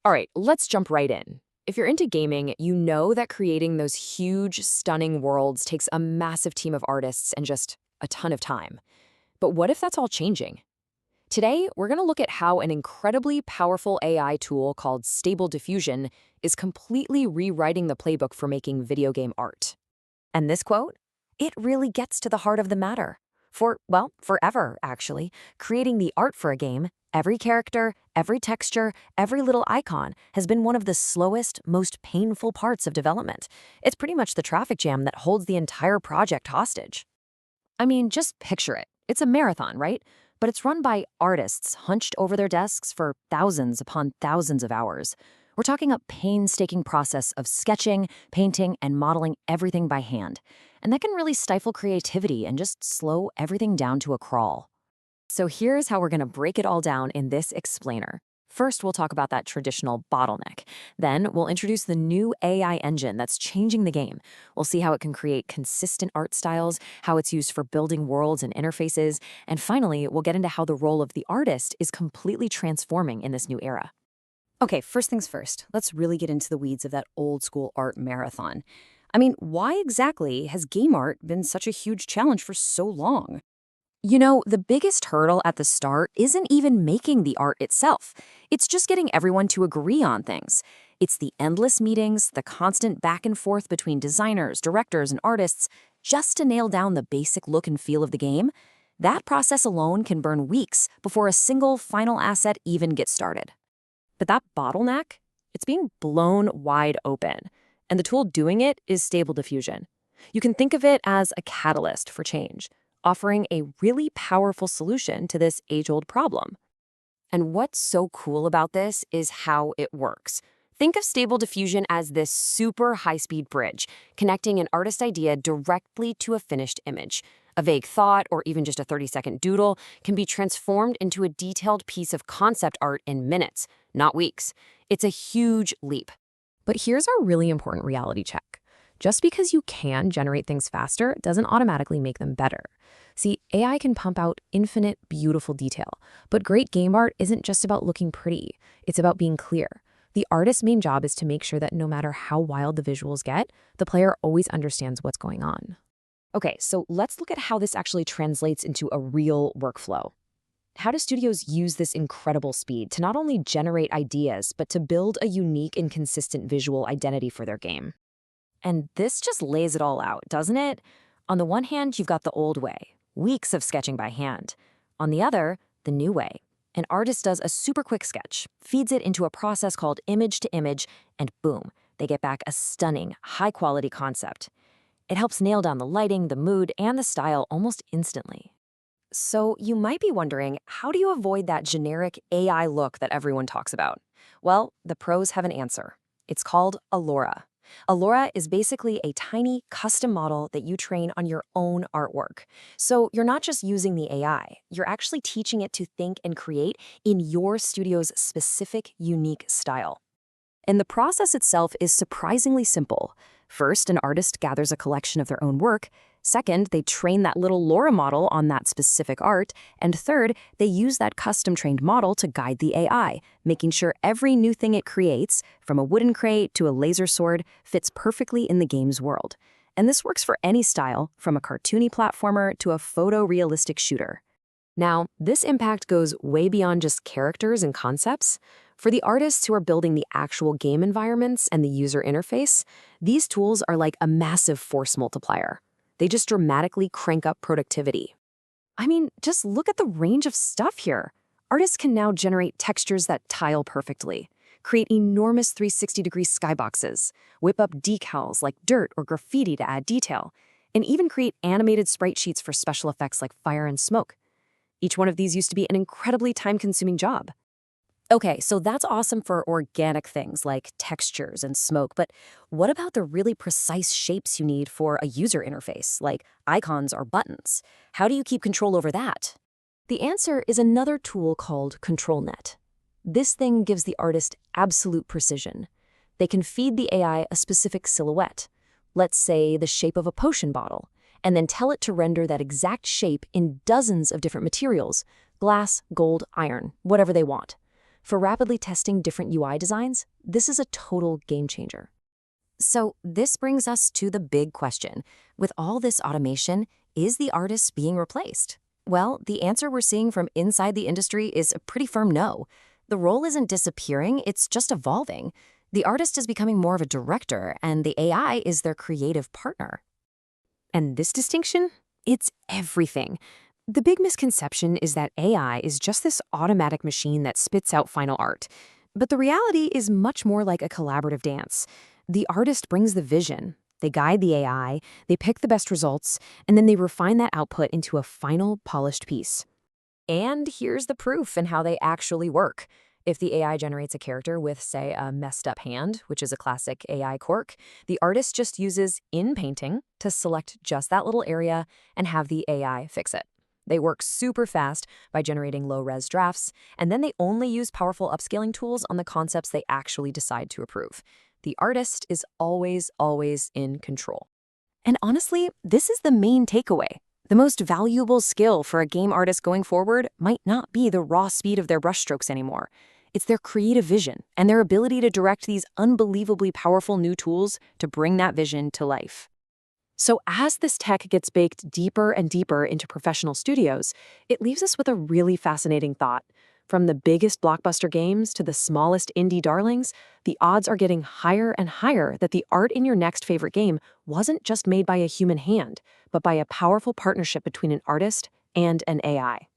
All right, let's jump right in. If you're into gaming, you know that creating those huge, stunning worlds takes a massive team of artists and just a ton of time. But what if that's all changing? Today, we're going to look at how an incredibly powerful AI tool called Stable Diffusion is completely rewriting the playbook for making video game art. And this quote? It really gets to the heart of the matter. Well, forever, actually, creating the art for a game, every character, every texture, every little icon has been one of the slowest, most painful parts of development. It's pretty much the traffic jam that holds the entire project hostage. I mean, just picture it. It's a marathon, right? But it's run by artists hunched over their desks for thousands upon thousands of hours. We're talking a painstaking process of sketching, painting, and modeling everything by hand. And that can really stifle creativity and just slow everything down to a crawl. So here's how we're going to break it all down in this explainer. First, we'll talk about that traditional bottleneck. Then, we'll introduce the new AI engine that's changing the game. We'll see how it can create consistent art styles, how it's used for building worlds and interfaces, and finally, we'll get into how the role of the artist is completely transforming in this new era. Okay, first things first, let's really get into the weeds of that old school art marathon. I mean, why exactly has game art been such a huge challenge for so long? You know, the biggest hurdle at the start isn't even making the art itself. It's just getting everyone to agree on things. It's the endless meetings, the constant back and forth between designers, directors, and artists just to nail down the basic look and feel of the game. That process alone can burn weeks before a single final asset even gets started. But that bottleneck, it's being blown wide open. And the tool doing it is Stable Diffusion. You can think of it as a catalyst for change, offering a really powerful solution to this age-old problem. And what's so cool about this is how it works. Think of Stable Diffusion as this super high-speed bridge, connecting an artist idea directly to a finished image. A vague thought, or even just a 30-second doodle, can be transformed into a detailed piece of concept art in minutes, not weeks. It's a huge leap. But here's our really important reality check. Just because you can generate things faster doesn't automatically make them better. See, AI can pump out infinite, beautiful detail, but great game art isn't just about looking pretty. It's about being clear. The artist's main job is to make sure that no matter how wild the visuals get, the player always understands what's going on. Okay, so let's look at how this actually translates into a real workflow. How do studios use this incredible speed to not only generate ideas, but to build a unique and consistent visual identity for their game? And this just lays it all out, doesn't it? On the one hand, you've got the old way, weeks of sketching by hand. On the other, the new way. An artist does a super quick sketch, feeds it into a process called image to image, and boom, they get back a stunning, high-quality concept. It helps nail down the lighting, the mood, and the style almost instantly. So you might be wondering, how do you avoid that generic AI look that everyone talks about? Well, the pros have an answer. It's called Allura. Allura is basically a tiny custom model that you train on your own artwork. So you're not just using the AI, you're actually teaching it to think and create in your studio's specific, unique style. And the process itself is surprisingly simple. First, an artist gathers a collection of their own work. Second, they train that little LoRa model on that specific art. And third, they use that custom-trained model to guide the AI, making sure every new thing it creates, from a wooden crate to a laser sword, fits perfectly in the game's world. And this works for any style, from a cartoony platformer to a photorealistic shooter. Now, this impact goes way beyond just characters and concepts. For the artists who are building the actual game environments and the user interface, these tools are like a massive force multiplier. They just dramatically crank up productivity. I mean, just look at the range of stuff here. Artists can now generate textures that tile perfectly, create enormous 360-degree skyboxes, whip up decals like dirt or graffiti to add detail, and even create animated sprite sheets for special effects like fire and smoke. Each one of these used to be an incredibly time-consuming job. Okay, so that's awesome for organic things like textures and smoke, but what about the really precise shapes you need for a user interface, like icons or buttons? How do you keep control over that? The answer is another tool called ControlNet. This thing gives the artist absolute precision. They can feed the AI a specific silhouette, let's say the shape of a potion bottle, and then tell it to render that exact shape in dozens of different materials, glass, gold, iron, whatever they want. For rapidly testing different UI designs, this is a total game changer. So this brings us to the big question. With all this automation, is the artist being replaced? Well, the answer we're seeing from inside the industry is a pretty firm no. The role isn't disappearing, it's just evolving. The artist is becoming more of a director, and the AI is their creative partner. And this distinction? It's everything. The big misconception is that AI is just this automatic machine that spits out final art. But the reality is much more like a collaborative dance. The artist brings the vision. They guide the AI, they pick the best results, and then they refine that output into a final, polished piece. And here's the proof in how they actually work. If the AI generates a character with, say, a messed up hand, which is a classic AI quirk, the artist just uses in painting to select just that little area and have the AI fix it. They work super fast by generating low-res drafts, and then they only use powerful upscaling tools on the concepts they actually decide to approve. The artist is always, always in control. And honestly, this is the main takeaway. The most valuable skill for a game artist going forward might not be the raw speed of their brushstrokes anymore. It's their creative vision and their ability to direct these unbelievably powerful new tools to bring that vision to life. So as this tech gets baked deeper and deeper into professional studios, it leaves us with a really fascinating thought. From the biggest blockbuster games to the smallest indie darlings, the odds are getting higher and higher that the art in your next favorite game wasn't just made by a human hand, but by a powerful partnership between an artist and an AI.